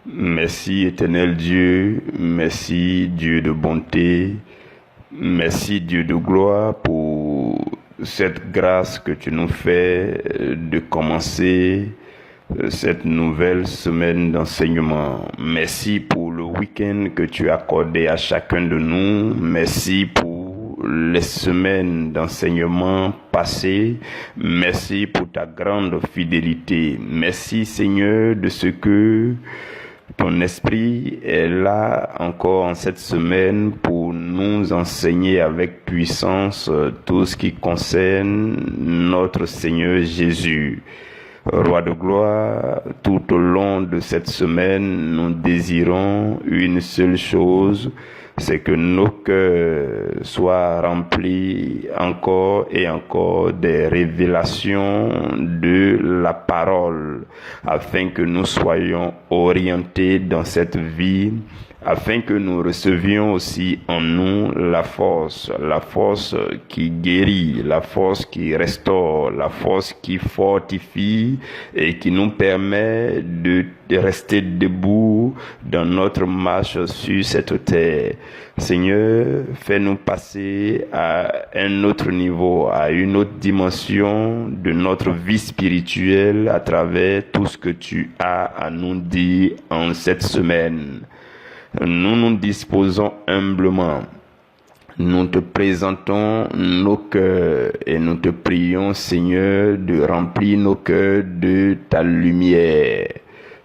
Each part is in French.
Merci éternel Dieu, merci Dieu de bonté, merci Dieu de gloire pour cette grâce que tu nous fais de commencer cette nouvelle semaine d'enseignement. Merci pour le week-end que tu as accordé à chacun de nous. Merci pour les semaines d'enseignement passées. Merci pour ta grande fidélité. Merci Seigneur de ce que ton esprit est là encore en cette semaine pour nous enseigner avec puissance tout ce qui concerne notre Seigneur Jésus. Roi de gloire, tout au long de cette semaine, nous désirons une seule chose, c'est que nos cœurs soient remplis encore et encore des révélations de la parole, afin que nous soyons orientés dans cette vie, afin que nous recevions aussi en nous la force qui guérit, la force qui restaure, la force qui fortifie et qui nous permet de rester debout dans notre marche sur cette terre. Seigneur, fais-nous passer à un autre niveau, à une autre dimension de notre vie spirituelle à travers tout ce que tu as à nous dire en cette semaine. Nous nous disposons humblement. Nous te présentons nos cœurs et nous te prions, Seigneur, de remplir nos cœurs de ta lumière.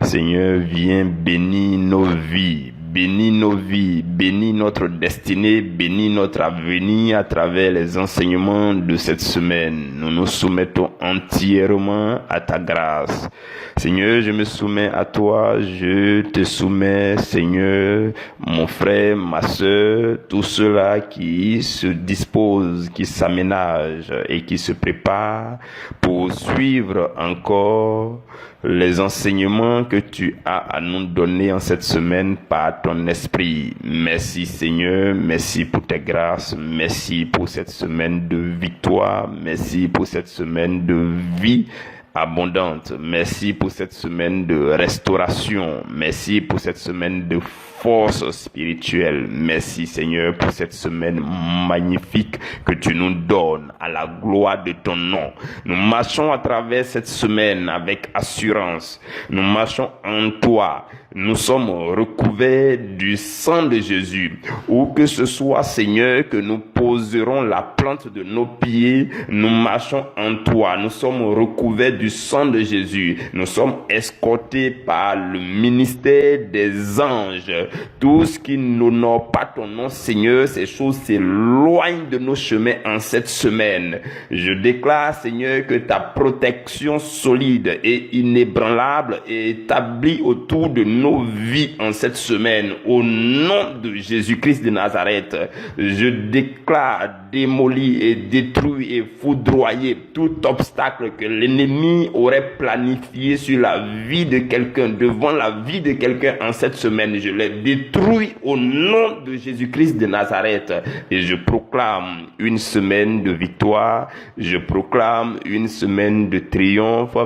Seigneur, viens bénir nos vies. Bénis nos vies, bénis notre destinée, bénis notre avenir à travers les enseignements de cette semaine. Nous nous soumettons entièrement à ta grâce. Seigneur, je me soumets à toi, je te soumets, Seigneur, mon frère, ma sœur, tous ceux-là qui se disposent, qui s'aménagent et qui se préparent pour suivre encore les enseignements que tu as à nous donner en cette semaine par ton esprit. Merci Seigneur, merci pour tes grâces, merci pour cette semaine de victoire, merci pour cette semaine de vie abondante, merci pour cette semaine de restauration, merci pour cette semaine de force spirituelle. Merci Seigneur pour cette semaine magnifique que tu nous donnes à la gloire de ton nom. Nous marchons à travers cette semaine avec assurance. Nous marchons en toi. Nous sommes recouverts du sang de Jésus. Où que ce soit, Seigneur, que nous poserons la plante de nos pieds, nous marchons en toi. Nous sommes recouverts du sang de Jésus. Nous sommes escortés par le ministère des anges. Tout ce qui n'honore pas ton nom, Seigneur, ces choses s'éloignent de nos chemins en cette semaine. Je déclare, Seigneur, que ta protection solide et inébranlable est établie autour de nos vies en cette semaine. Au nom de Jésus-Christ de Nazareth, je déclare démolir et détruire et foudroyer tout obstacle que l'ennemi aurait planifié sur la vie de quelqu'un, devant la vie de quelqu'un en cette semaine. Je les détruis au nom de Jésus-Christ de Nazareth et je proclame une semaine de victoire, je proclame une semaine de triomphe.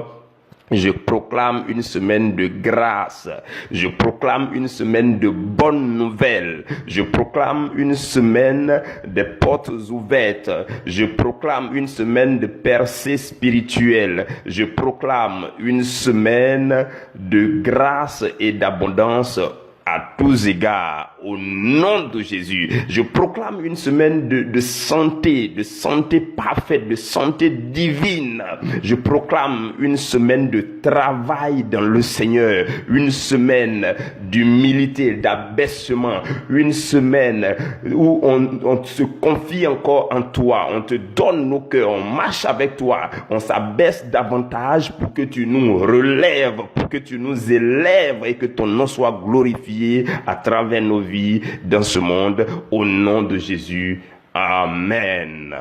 Je proclame une semaine de grâce. Je proclame une semaine de bonnes nouvelles. Je proclame une semaine de portes ouvertes. Je proclame une semaine de percée spirituelle. Je proclame une semaine de grâce et d'abondance à tous égards, au nom de Jésus. Je proclame une semaine de santé parfaite, de santé divine. Je proclame une semaine de travail dans le Seigneur, une semaine d'humilité, d'abaissement, une semaine où on se confie encore en toi, on te donne nos cœurs, on marche avec toi, on s'abaisse davantage pour que tu nous relèves, pour que tu nous élèves et que ton nom soit glorifié à travers nos vies dans ce monde, au nom de Jésus. Amen.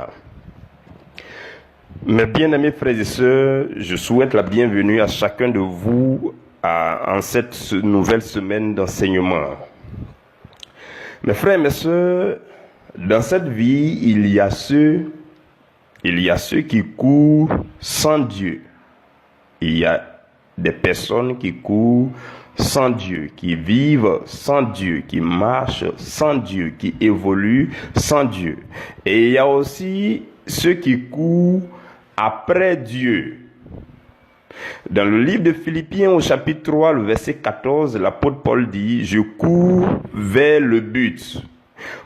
Mes bien-aimés frères et sœurs, je souhaite la bienvenue à chacun de vous en cette nouvelle semaine d'enseignement. Mes frères et mes sœurs, dans cette vie, il y a ceux qui courent sans Dieu. Il y a des personnes qui courent sans Dieu, qui vivent sans Dieu, qui marchent sans Dieu, qui évoluent sans Dieu. Et il y a aussi ceux qui courent après Dieu. Dans le livre de Philippiens au chapitre 3, le verset 14, l'apôtre Paul dit « Je cours vers le but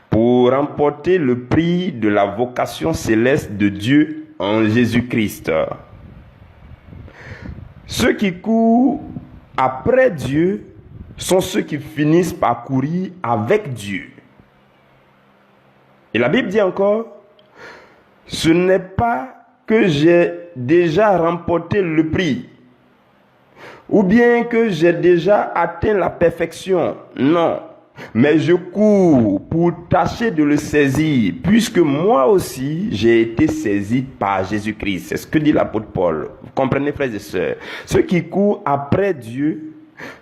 pour remporter le prix de la vocation céleste de Dieu en Jésus-Christ. » Ceux qui courent après Dieu sont ceux qui finissent par courir avec Dieu. Et la Bible dit encore, ce n'est pas que j'ai déjà remporté le prix, ou bien que j'ai déjà atteint la perfection. Non, mais je cours pour tâcher de le saisir, puisque moi aussi j'ai été saisi par Jésus-Christ. C'est ce que dit l'apôtre Paul. Vous comprenez, frères et sœurs? Ceux qui courent après Dieu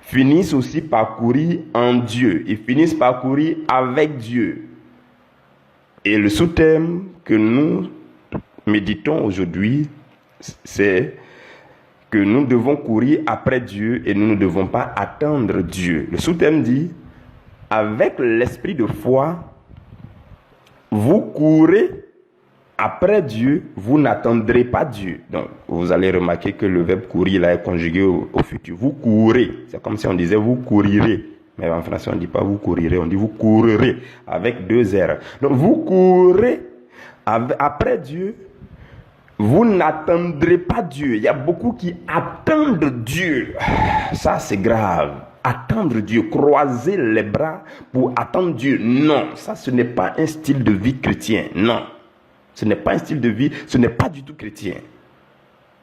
finissent aussi par courir en Dieu. Ils finissent par courir avec Dieu. Et le sous-thème que nous méditons aujourd'hui, c'est que nous devons courir après Dieu et nous ne devons pas attendre Dieu. Le sous-thème dit, avec l'esprit de foi, vous courez après Dieu, vous n'attendrez pas Dieu. Donc, vous allez remarquer que le verbe courir là est conjugué au futur. Vous courez. C'est comme si on disait vous courirez. Mais en français, on ne dit pas vous courirez, on dit vous courrez avec 2 R. Donc, vous courez après Dieu, vous n'attendrez pas Dieu. Il y a beaucoup qui attendent Dieu. Ça, c'est grave. Attendre Dieu, croiser les bras pour attendre Dieu. Non, ça, ce n'est pas un style de vie chrétien. Non, ce n'est pas un style de vie, ce n'est pas du tout chrétien.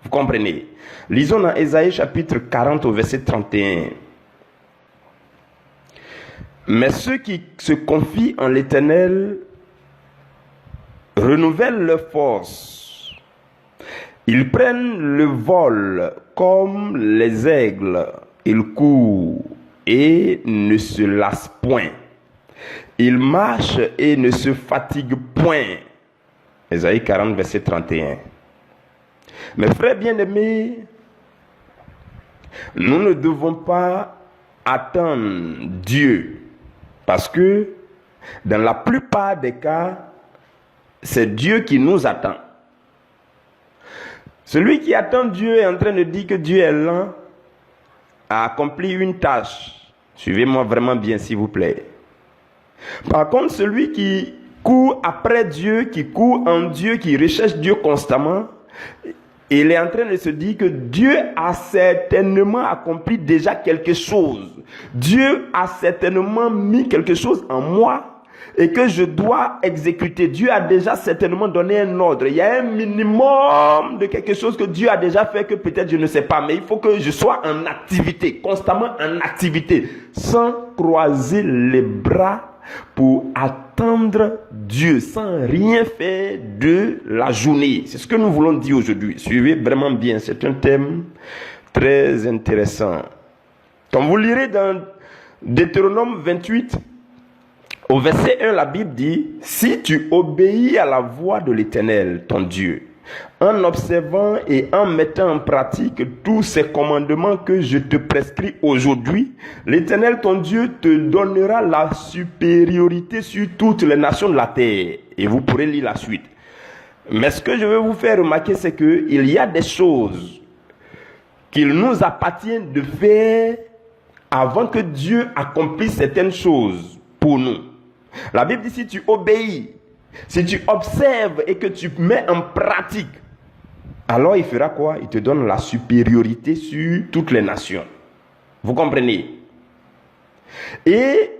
Vous comprenez? Lisons dans Ésaïe chapitre 40 au verset 31. Mais ceux qui se confient en l'Éternel renouvellent leur force. Ils prennent le vol comme les aigles. Ils courent et ne se lassent point. Ils marchent et ne se fatiguent point. Ésaïe 40, verset 31. Mes frères bien-aimés, nous ne devons pas attendre Dieu. Parce que dans la plupart des cas, c'est Dieu qui nous attend. Celui qui attend Dieu est en train de dire que Dieu est lent à accomplir une tâche. Suivez-moi vraiment bien, s'il vous plaît. Par contre, celui qui court après Dieu, qui court en Dieu, qui recherche Dieu constamment, il est en train de se dire que Dieu a certainement accompli déjà quelque chose. Dieu a certainement mis quelque chose en moi et que je dois exécuter. Dieu a déjà certainement donné un ordre. Il y a un minimum de quelque chose que Dieu a déjà fait que peut-être je ne sais pas. Mais il faut que je sois en activité, constamment en activité, sans croiser les bras pour attendre Dieu, sans rien faire de la journée. C'est ce que nous voulons dire aujourd'hui. Suivez vraiment bien, c'est un thème très intéressant. Quand vous lirez dans Deutéronome 28, au verset 1, la Bible dit, « Si tu obéis à la voix de l'Éternel, ton Dieu, en observant et en mettant en pratique tous ces commandements que je te prescris aujourd'hui, l'Éternel, ton Dieu, te donnera la supériorité sur toutes les nations de la terre. » Et vous pourrez lire la suite. Mais ce que je veux vous faire remarquer, c'est qu'il y a des choses qu'il nous appartient de faire avant que Dieu accomplisse certaines choses pour nous. La Bible dit, si tu obéis, si tu observes et que tu mets en pratique, alors il fera quoi? Il te donne la supériorité sur toutes les nations. Vous comprenez? Et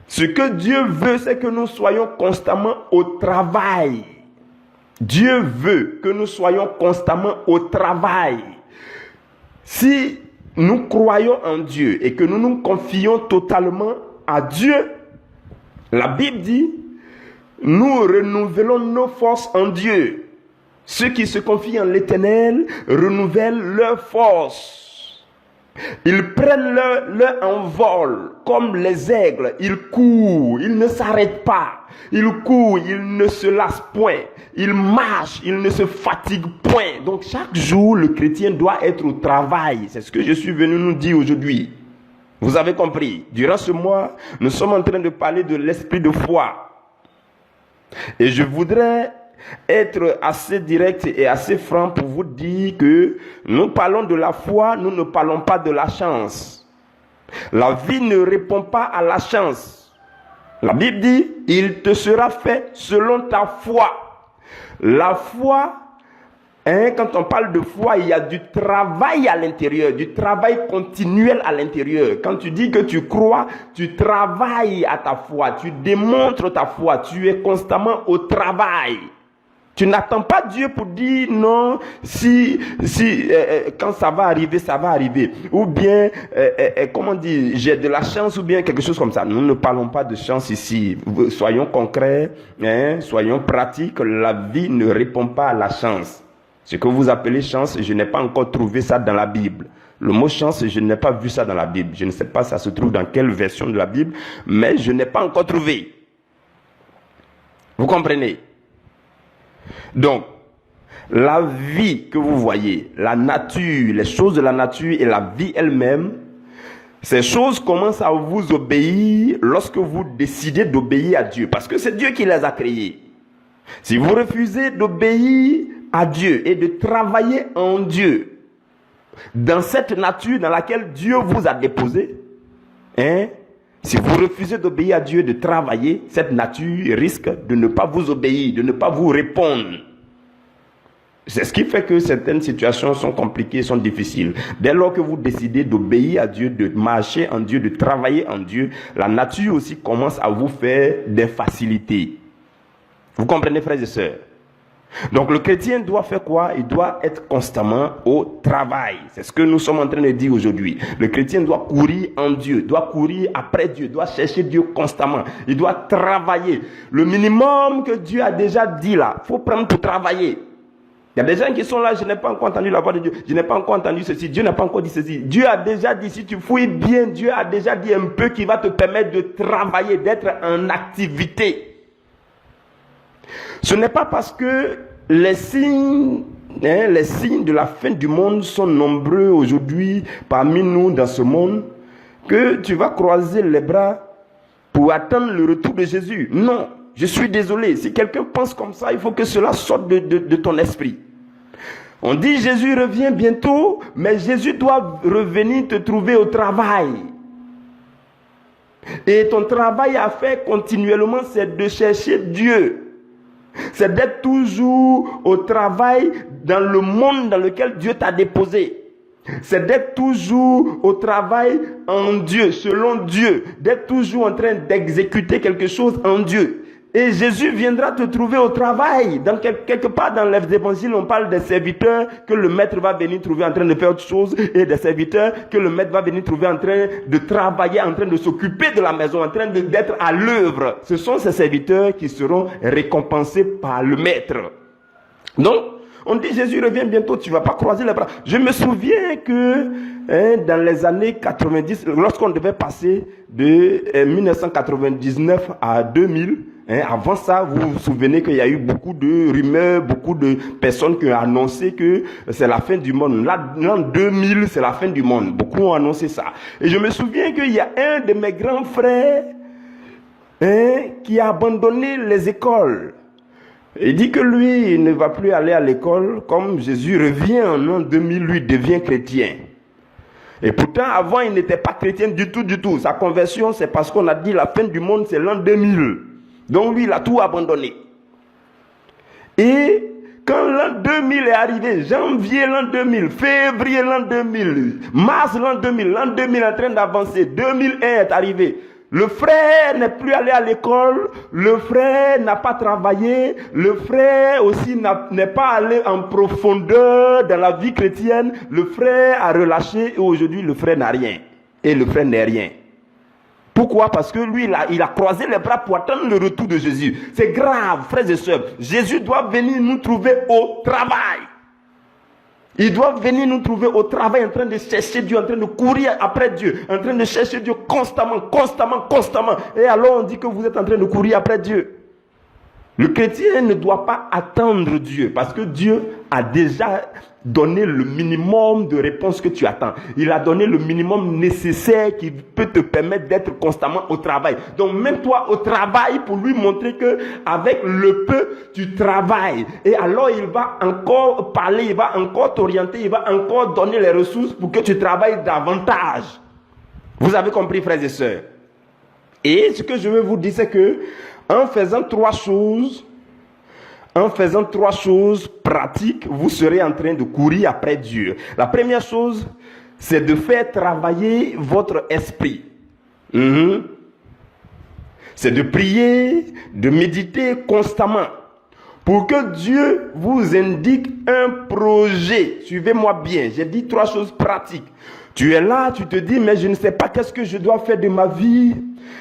ce que Dieu veut, c'est que nous soyons constamment au travail. Dieu veut que nous soyons constamment au travail. Si nous croyons en Dieu et que nous nous confions totalement à Dieu, la Bible dit, nous renouvelons nos forces en Dieu. Ceux qui se confient en l'Éternel renouvellent leurs forces. Ils prennent leur envol comme les aigles. Ils courent, ils ne s'arrêtent pas. Ils courent, ils ne se lassent point. Ils marchent, ils ne se fatiguent point. Donc chaque jour, le chrétien doit être au travail. C'est ce que je suis venu nous dire aujourd'hui. Vous avez compris. Durant ce mois, nous sommes en train de parler de l'esprit de foi. Et je voudrais être assez direct et assez franc pour vous dire que nous parlons de la foi, nous ne parlons pas de la chance. La vie ne répond pas à la chance. La Bible dit, il te sera fait selon ta foi. La foi, quand on parle de foi, il y a du travail à l'intérieur, du travail continuel à l'intérieur. Quand tu dis que tu crois, tu travailles à ta foi, tu démontres ta foi, tu es constamment au travail. Tu n'attends pas Dieu pour dire non, quand ça va arriver, ça va arriver. Ou bien, comment dire, j'ai de la chance ou bien quelque chose comme ça. Nous ne parlons pas de chance ici. Soyons concrets, soyons pratiques. La vie ne répond pas à la chance. Ce que vous appelez chance, je n'ai pas encore trouvé ça dans la Bible. Le mot chance, je n'ai pas vu ça dans la Bible. Je ne sais pas ça se trouve dans quelle version de la Bible, mais je n'ai pas encore trouvé. Vous comprenez? Donc, la vie que vous voyez, la nature, les choses de la nature et la vie elle-même, ces choses commencent à vous obéir lorsque vous décidez d'obéir à Dieu. Parce que c'est Dieu qui les a créées. Si vous refusez d'obéir à Dieu et de travailler en Dieu, dans cette nature dans laquelle Dieu vous a déposé, si vous refusez d'obéir à Dieu, de travailler, cette nature risque de ne pas vous obéir, de ne pas vous répondre. C'est ce qui fait que certaines situations sont compliquées, sont difficiles. Dès lors que vous décidez d'obéir à Dieu, de marcher en Dieu, de travailler en Dieu, la nature aussi commence à vous faire des facilités. Vous comprenez, frères et sœurs? Donc le chrétien doit faire quoi? Il doit être constamment au travail. C'est ce que nous sommes en train de dire aujourd'hui. Le chrétien doit courir en Dieu, doit courir après Dieu, doit chercher Dieu constamment. Il doit travailler. Le minimum que Dieu a déjà dit là, il faut prendre pour travailler. Il y a des gens qui sont là, je n'ai pas encore entendu la voix de Dieu, je n'ai pas encore entendu ceci, Dieu n'a pas encore dit ceci. Dieu a déjà dit, si tu fouilles bien, Dieu a déjà dit un peu qui va te permettre de travailler, d'être en activité. Ce n'est pas parce que les signes de la fin du monde sont nombreux aujourd'hui parmi nous dans ce monde que tu vas croiser les bras pour attendre le retour de Jésus. Non, je suis désolé. Si quelqu'un pense comme ça, il faut que cela sorte de ton esprit. On dit Jésus revient bientôt, mais Jésus doit revenir te trouver au travail. Et ton travail à faire continuellement, c'est de chercher Dieu. C'est d'être toujours au travail dans le monde dans lequel Dieu t'a déposé. C'est d'être toujours au travail en Dieu, selon Dieu. D'être toujours en train d'exécuter quelque chose en Dieu. Et Jésus viendra te trouver au travail. Dans quelque part dans les évangiles, on parle des serviteurs que le maître va venir trouver en train de faire autre chose, et des serviteurs que le maître va venir trouver en train de travailler, en train de s'occuper de la maison, en train d'être à l'œuvre. Ce sont ces serviteurs qui seront récompensés par le maître. Donc, on dit Jésus revient bientôt, tu ne vas pas croiser les bras. Je me souviens que dans les années 90, lorsqu'on devait passer de 1999 à 2000, avant ça, vous vous souvenez qu'il y a eu beaucoup de rumeurs, beaucoup de personnes qui ont annoncé que c'est la fin du monde. L'an 2000, c'est la fin du monde. Beaucoup ont annoncé ça. Et je me souviens qu'il y a un de mes grands frères qui a abandonné les écoles. Il dit que lui, il ne va plus aller à l'école. Comme Jésus revient en l'an 2000, lui devient chrétien. Et pourtant, avant, il n'était pas chrétien du tout, du tout. Sa conversion, c'est parce qu'on a dit la fin du monde, c'est l'an 2000. Donc lui, il a tout abandonné. Et quand l'an 2000 est arrivé, janvier l'an 2000, février l'an 2000, mars l'an 2000 est en train d'avancer, 2001 est arrivé. Le frère n'est plus allé à l'école, le frère n'a pas travaillé, le frère aussi n'est pas allé en profondeur dans la vie chrétienne, le frère a relâché et aujourd'hui le frère n'a rien. Et le frère n'est rien. Pourquoi? Parce que lui, il a croisé les bras pour attendre le retour de Jésus. C'est grave, frères et sœurs. Jésus doit venir nous trouver au travail. Il doit venir nous trouver au travail en train de chercher Dieu, en train de courir après Dieu, en train de chercher Dieu constamment. Et alors on dit que vous êtes en train de courir après Dieu. Le chrétien ne doit pas attendre Dieu parce que Dieu a déjà donné le minimum de réponses que tu attends. Il a donné le minimum nécessaire qui peut te permettre d'être constamment au travail. Donc même toi au travail pour lui montrer que avec le peu tu travailles. Et alors il va encore parler, il va encore t'orienter, il va encore donner les ressources pour que tu travailles davantage. Vous avez compris, frères et sœurs? Et ce que je veux vous dire, c'est que en faisant trois choses pratiques, vous serez en train de courir après Dieu. La première chose, c'est de faire travailler votre esprit. C'est de prier, de méditer constamment pour que Dieu vous indique un projet. Suivez-moi bien, j'ai dit trois choses pratiques. Tu es là, tu te dis, mais je ne sais pas qu'est-ce que je dois faire de ma vie.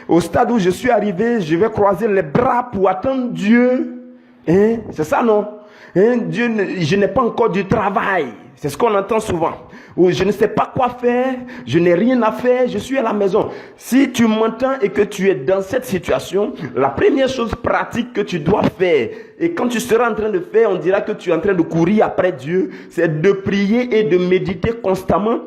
Au stade où je suis arrivé, je vais croiser les bras pour attendre Dieu. Hein? C'est ça, non? Hein? Dieu, je n'ai pas encore du travail. C'est ce qu'on entend souvent. Ou je ne sais pas quoi faire, je n'ai rien à faire, je suis à la maison. Si tu m'entends et que tu es dans cette situation, la première chose pratique que tu dois faire, et quand tu seras en train de faire, on dira que tu es en train de courir après Dieu, c'est de prier et de méditer constamment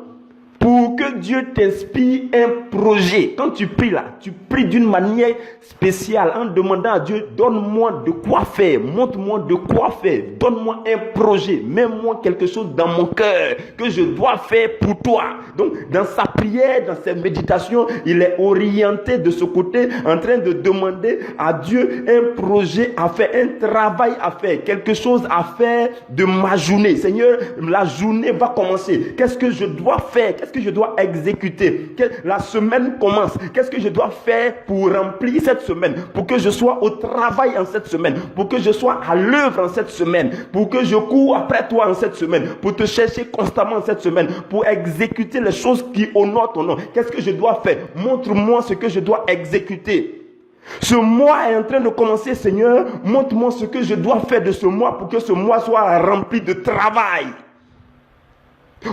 pour que Dieu t'inspire un projet. Quand tu pries là, tu pries d'une manière spéciale en demandant à Dieu, donne-moi de quoi faire, montre-moi de quoi faire, donne-moi un projet, mets-moi quelque chose dans mon cœur que je dois faire pour toi. Donc dans sa prière, dans ses méditations, il est orienté de ce côté en train de demander à Dieu un projet à faire, un travail à faire, quelque chose à faire de ma journée. Seigneur, la journée va commencer. Qu'est-ce que je dois faire? Qu'est-ce que je dois exécuter? La semaine commence. Qu'est-ce que je dois faire pour remplir cette semaine? Pour que je sois au travail en cette semaine. Pour que je sois à l'œuvre en cette semaine. Pour que je cours après toi en cette semaine. Pour te chercher constamment en cette semaine. Pour exécuter les choses qui honorent ton nom. Qu'est-ce que je dois faire? Montre-moi ce que je dois exécuter. Ce mois est en train de commencer, Seigneur. Montre-moi ce que je dois faire de ce mois pour que ce mois soit rempli de travail.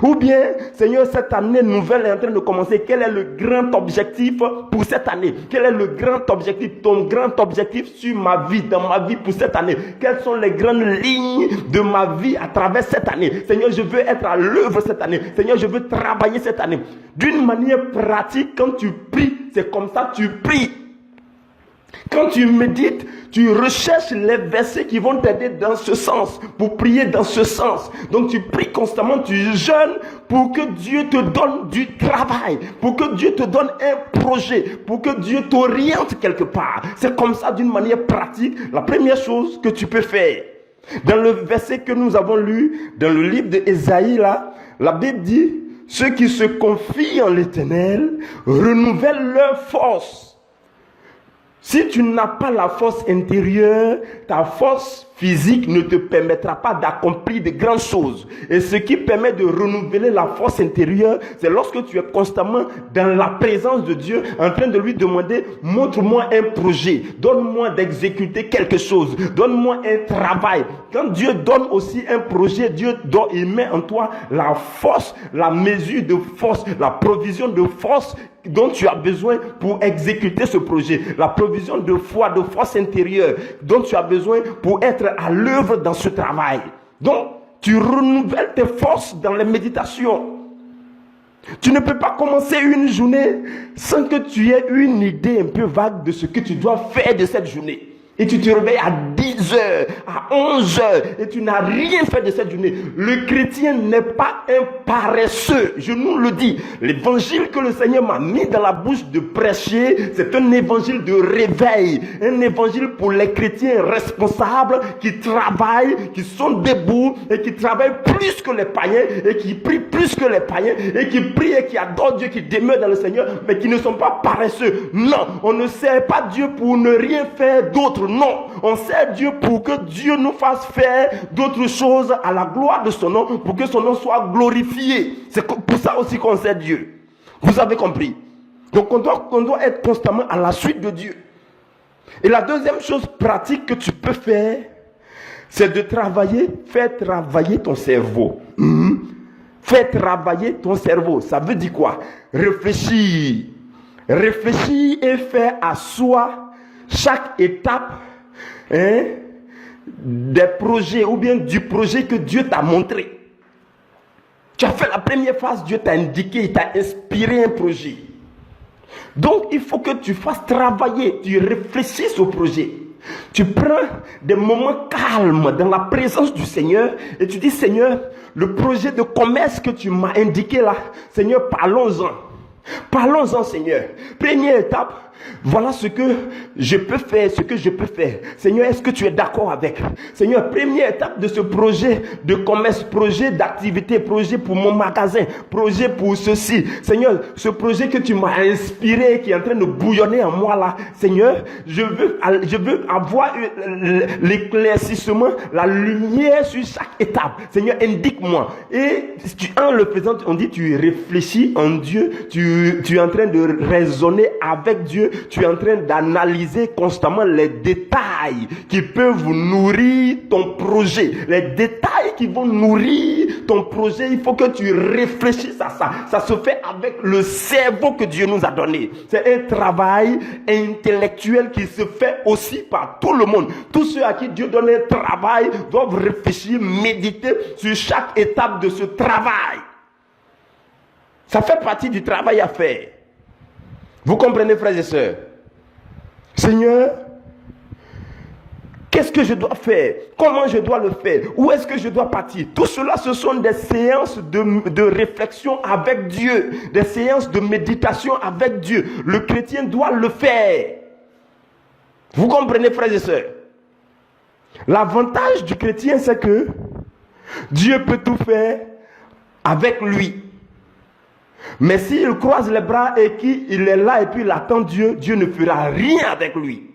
Ou bien, Seigneur, cette année nouvelle est en train de commencer. Quel est le grand objectif pour cette année? Quel est le grand objectif, ton grand objectif sur ma vie, dans ma vie pour cette année? Quelles sont les grandes lignes de ma vie à travers cette année? Seigneur, je veux être à l'œuvre cette année. Seigneur, je veux travailler cette année. D'une manière pratique, quand tu pries, c'est comme ça que tu pries. Quand tu médites, tu recherches les versets qui vont t'aider dans ce sens, pour prier dans ce sens. Donc tu pries constamment, tu jeûnes pour que Dieu te donne du travail, pour que Dieu te donne un projet, pour que Dieu t'oriente quelque part. C'est comme ça d'une manière pratique, la première chose que tu peux faire. Dans le verset que nous avons lu, dans le livre d'Ésaïe, là, la Bible dit, ceux qui se confient en l'Éternel renouvellent leur force. Si tu n'as pas la force intérieure, ta force physique ne te permettra pas d'accomplir de grandes choses. Et ce qui permet de renouveler la force intérieure, c'est lorsque tu es constamment dans la présence de Dieu, en train de lui demander, montre-moi un projet, donne-moi d'exécuter quelque chose, donne-moi un travail. Quand Dieu donne aussi un projet, il met en toi la force, la mesure de force, la provision de force dont tu as besoin pour exécuter ce projet, la provision de foi, de force intérieure dont tu as besoin pour être à l'œuvre dans ce travail. Donc, tu renouvelles tes forces dans les méditations. Tu ne peux pas commencer une journée sans que tu aies une idée un peu vague de ce que tu dois faire de cette journée. Et tu te réveilles à 10 heures, à 11 heures, et tu n'as rien fait de cette journée. Le chrétien n'est pas un paresseux, je nous le dis. L'évangile que le Seigneur m'a mis dans la bouche de prêcher, c'est un évangile de réveil, un évangile pour les chrétiens responsables qui travaillent, qui sont debout et qui travaillent plus que les païens et qui prient plus que les païens et qui prient et qui adorent Dieu, qui demeurent dans le Seigneur, mais qui ne sont pas paresseux. Non, on ne sert pas Dieu pour ne rien faire d'autre. Non, on sert Dieu pour que Dieu nous fasse faire d'autres choses à la gloire de son nom, pour que son nom soit glorifié. C'est pour ça aussi qu'on sert Dieu. Vous avez compris? Donc on doit être constamment à la suite de Dieu. Et la deuxième chose pratique que tu peux faire, c'est de faire travailler ton cerveau. Faire travailler ton cerveau. Ça veut dire quoi? Réfléchir et faire à soi chaque étape des projets ou bien du projet que Dieu t'a montré. Tu as fait la première phase, Dieu t'a indiqué, il t'a inspiré un projet. Donc, il faut que tu fasses travailler, tu réfléchisses au projet. Tu prends des moments calmes dans la présence du Seigneur et tu dis, Seigneur, le projet de commerce que tu m'as indiqué là, Seigneur, parlons-en. Parlons-en, Seigneur. Première étape, voilà ce que je peux faire, ce que je peux faire. Seigneur, est-ce que tu es d'accord avec? Seigneur, première étape de ce projet de commerce, projet d'activité, projet pour mon magasin, projet pour ceci. Seigneur, ce projet que tu m'as inspiré, qui est en train de bouillonner en moi là. Seigneur, je veux avoir l'éclaircissement, la lumière sur chaque étape. Seigneur, indique-moi. Et en le faisant, on dit, tu réfléchis en Dieu, tu es en train de raisonner avec Dieu. Tu es en train d'analyser constamment les détails qui peuvent nourrir ton projet. Les détails qui vont nourrir ton projet, il faut que tu réfléchisses à ça. Ça se fait avec le cerveau que Dieu nous a donné. C'est un travail intellectuel qui se fait aussi par tout le monde. Tous ceux à qui Dieu donne un travail doivent réfléchir, méditer sur chaque étape de ce travail. Ça fait partie du travail à faire. Vous comprenez, frères et sœurs? Seigneur, qu'est-ce que je dois faire? Comment je dois le faire? Où est-ce que je dois partir? Tout cela, ce sont des séances de réflexion avec Dieu, des séances de méditation avec Dieu. Le chrétien doit le faire. Vous comprenez, frères et sœurs? L'avantage du chrétien, c'est que Dieu peut tout faire avec lui. Mais s'il croise les bras et qu'il est là et puis il attend Dieu, Dieu ne fera rien avec lui.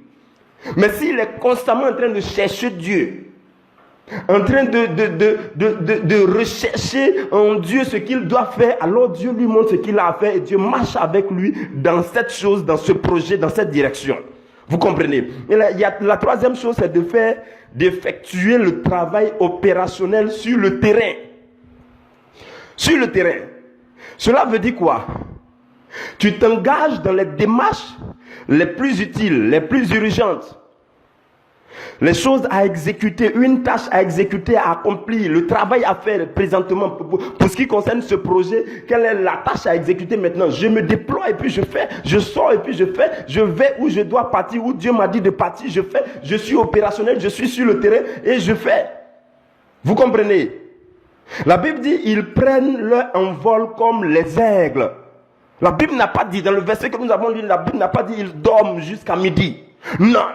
Mais s'il est constamment en train de chercher Dieu, en train de rechercher en Dieu ce qu'il doit faire, alors Dieu lui montre ce qu'il a à faire et Dieu marche avec lui dans cette chose, dans ce projet, dans cette direction. Vous comprenez? Et la troisième chose, c'est d'effectuer le travail opérationnel sur le terrain. Sur le terrain. Cela veut dire quoi? Tu t'engages dans les démarches les plus utiles, les plus urgentes. Les choses à exécuter, une tâche à exécuter, à accomplir, le travail à faire présentement. Pour ce qui concerne ce projet, quelle est la tâche à exécuter maintenant? Je me déploie et puis je fais, je sors et puis je fais, je vais où je dois partir, où Dieu m'a dit de partir, je fais, je suis opérationnel, je suis sur le terrain et je fais. Vous comprenez? La Bible dit, ils prennent leur envol comme les aigles. La Bible n'a pas dit, dans le verset que nous avons lu, la Bible n'a pas dit, ils dorment jusqu'à midi. Non.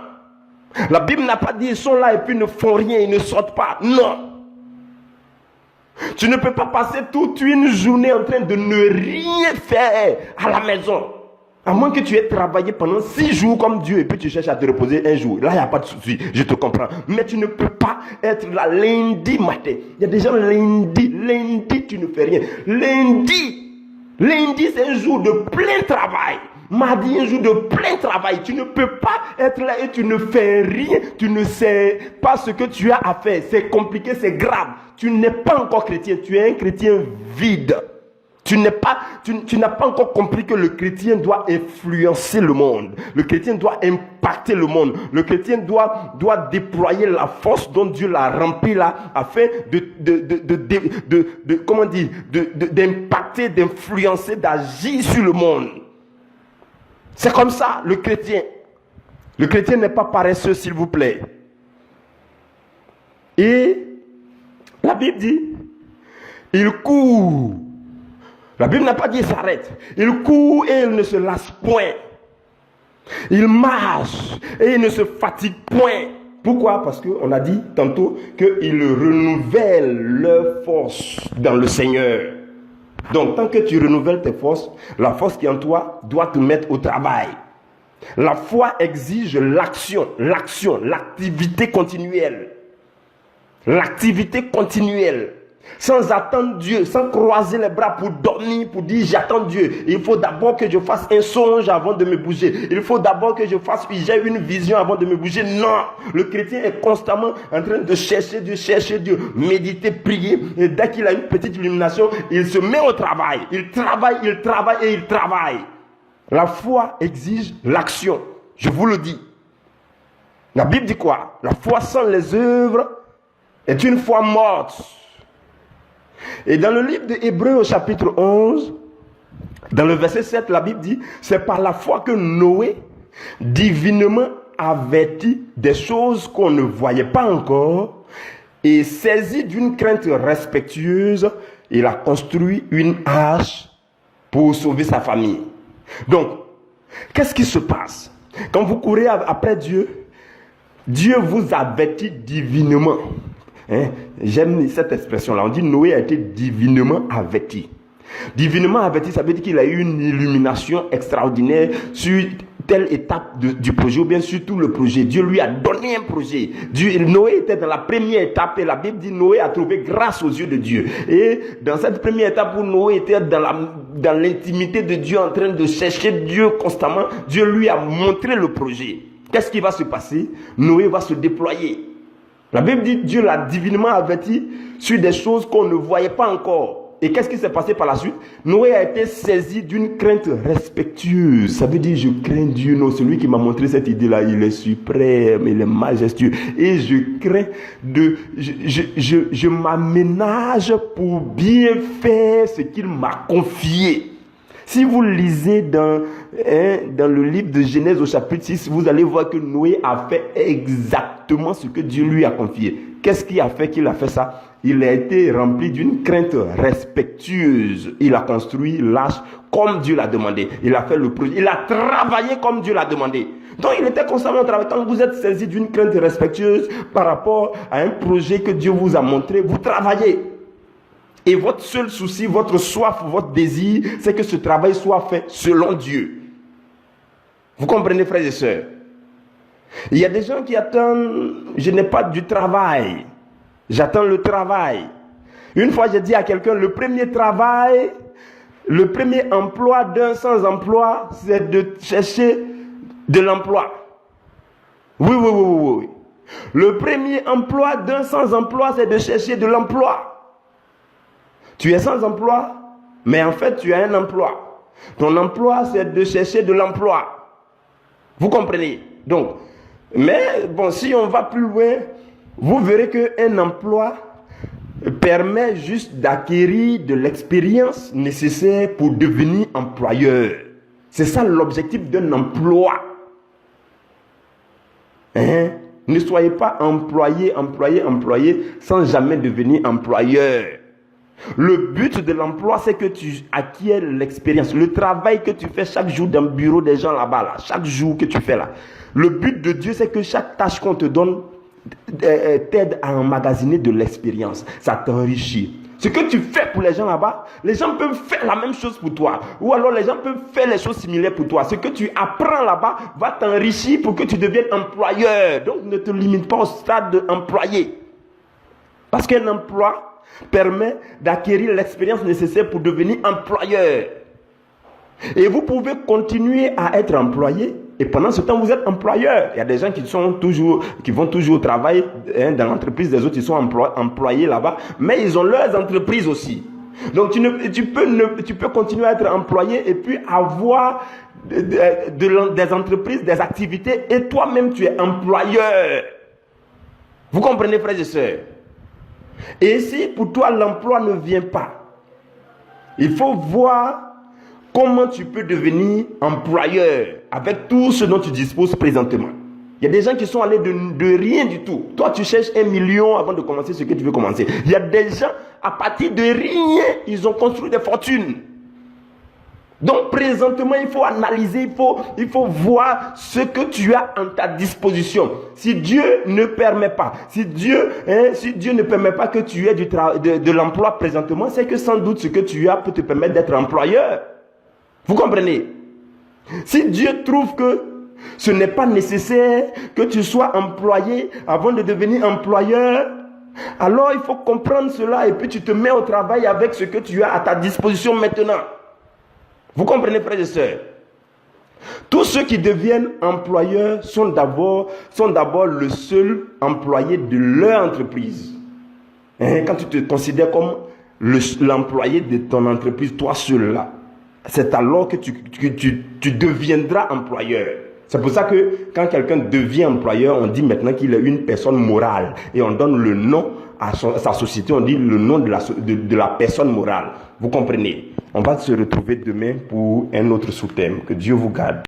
La Bible n'a pas dit, ils sont là et puis ne font rien, ils ne sortent pas. Non. Tu ne peux pas passer toute une journée en train de ne rien faire à la maison. À moins que tu aies travaillé pendant 6 jours comme Dieu et puis tu cherches à te reposer un jour. Là, il n'y a pas de souci, je te comprends. Mais tu ne peux pas être là lundi matin. Il y a des gens lundi, tu ne fais rien. Lundi, c'est un jour de plein travail. Mardi, un jour de plein travail. Tu ne peux pas être là et tu ne fais rien. Tu ne sais pas ce que tu as à faire. C'est compliqué, c'est grave. Tu n'es pas encore chrétien. Tu es un chrétien vide. Tu n'as pas encore compris que le chrétien doit influencer le monde. Le chrétien doit impacter le monde. Le chrétien doit déployer la force dont Dieu l'a rempli là, afin d'impacter, d'influencer, d'agir sur le monde. C'est comme ça, le chrétien. Le chrétien n'est pas paresseux, s'il vous plaît. Et la Bible dit, il court. La Bible n'a pas dit il s'arrête. Il court et il ne se lasse point. Il marche et il ne se fatigue point. Pourquoi? Parce qu'on a dit tantôt qu'ils renouvellent leur force dans le Seigneur. Donc, tant que tu renouvelles tes forces, la force qui est en toi doit te mettre au travail. La foi exige l'action, l'activité continuelle. L'activité continuelle. Sans attendre Dieu, sans croiser les bras pour dormir, pour dire j'attends Dieu. Il faut d'abord que je fasse un songe avant de me bouger. Il faut d'abord que j'ai une vision avant de me bouger. Non, le chrétien est constamment en train de chercher Dieu, méditer, prier. Et dès qu'il a une petite illumination, il se met au travail. Il travaille. La foi exige l'action, je vous le dis. La Bible dit quoi? La foi sans les œuvres est une foi morte. Et dans le livre de Hébreux au chapitre 11, dans le verset 7, la Bible dit, c'est par la foi que Noé, divinement averti des choses qu'on ne voyait pas encore, et saisi d'une crainte respectueuse, il a construit une arche pour sauver sa famille. Donc, qu'est-ce qui se passe? Quand vous courez après Dieu, Dieu vous avertit divinement. J'aime cette expression-là. On dit Noé a été divinement averti. Divinement averti, ça veut dire qu'il a eu une illumination extraordinaire sur telle étape du projet ou bien sur tout le projet. Dieu lui a donné un projet. Noé était dans la première étape et la Bible dit Noé a trouvé grâce aux yeux de Dieu. Et dans cette première étape où Noé était dans l'intimité de Dieu en train de chercher Dieu constamment, Dieu lui a montré le projet. Qu'est-ce qui va se passer? Noé va se déployer. La Bible dit Dieu l'a divinement averti sur des choses qu'on ne voyait pas encore. Et qu'est-ce qui s'est passé par la suite? Noé a été saisi d'une crainte respectueuse. Ça veut dire je crains Dieu. Non, celui qui m'a montré cette idée-là, il est suprême, il est majestueux. Et je crains je m'aménage pour bien faire ce qu'il m'a confié. Si vous lisez dans le livre de Genèse au chapitre 6, vous allez voir que Noé a fait exactement ce que Dieu lui a confié. Qu'est-ce qui a fait qu'il a fait ça? Il a été rempli d'une crainte respectueuse. Il a construit l'arche comme Dieu l'a demandé. Il a fait le projet. Il a travaillé comme Dieu l'a demandé. Donc il était constamment en travail. Quand vous êtes saisi d'une crainte respectueuse par rapport à un projet que Dieu vous a montré, vous travaillez. Et votre seul souci, votre soif, votre désir, c'est que ce travail soit fait selon Dieu. Vous comprenez, frères et sœurs? Il y a des gens qui attendent, je n'ai pas du travail. J'attends le travail. Une fois, j'ai dit à quelqu'un, le premier travail, le premier emploi d'un sans-emploi, c'est de chercher de l'emploi. Oui. Le premier emploi d'un sans-emploi, c'est de chercher de l'emploi. Tu es sans emploi, mais en fait, tu as un emploi. Ton emploi, c'est de chercher de l'emploi. Vous comprenez? Donc, mais bon, si on va plus loin, vous verrez qu'un emploi permet juste d'acquérir de l'expérience nécessaire pour devenir employeur. C'est ça l'objectif d'un emploi. Ne soyez pas employé sans jamais devenir employeur. Le but de l'emploi, c'est que tu acquiers l'expérience. Le travail que tu fais chaque jour dans le bureau des gens là-bas, là, chaque jour que tu fais là. Le but de Dieu, c'est que chaque tâche qu'on te donne t'aide à emmagasiner de l'expérience. Ça t'enrichit. Ce que tu fais pour les gens là-bas, les gens peuvent faire la même chose pour toi. Ou alors les gens peuvent faire les choses similaires pour toi. Ce que tu apprends là-bas va t'enrichir pour que tu deviennes employeur. Donc ne te limite pas au stade d'employé. Parce qu'un emploi permet d'acquérir l'expérience nécessaire pour devenir employeur. Et vous pouvez continuer à être employé et pendant ce temps vous êtes employeur. Il y a des gens qui vont toujours au travail dans l'entreprise des autres, ils sont employés là-bas, mais ils ont leurs entreprises aussi. Donc tu peux continuer à être employé et puis avoir des entreprises, des activités et toi-même tu es employeur. Vous comprenez, frères et sœurs? Et si pour toi l'emploi ne vient pas, il faut voir comment tu peux devenir employeur avec tout ce dont tu disposes présentement. Il y a des gens qui sont allés de rien du tout. Toi, tu cherches 1 million avant de commencer ce que tu veux commencer. Il y a des gens, à partir de rien, ils ont construit des fortunes. Donc, présentement, il faut analyser, il faut voir ce que tu as en ta disposition. Si Dieu ne permet pas, si Dieu ne permet pas que tu aies de l'emploi présentement, c'est que sans doute ce que tu as peut te permettre d'être employeur. Vous comprenez? Si Dieu trouve que ce n'est pas nécessaire que tu sois employé avant de devenir employeur, alors il faut comprendre cela et puis tu te mets au travail avec ce que tu as à ta disposition maintenant. Vous comprenez, frères et sœurs? Tous ceux qui deviennent employeurs sont d'abord le seul employé de leur entreprise. Quand tu te considères comme l'employé de ton entreprise, toi seul là, c'est alors que tu deviendras employeur. C'est pour ça que quand quelqu'un devient employeur, on dit maintenant qu'il est une personne morale. Et on donne le nom à sa société, on dit le nom de la personne morale. Vous comprenez? On va se retrouver demain pour un autre sous-thème. Que Dieu vous garde.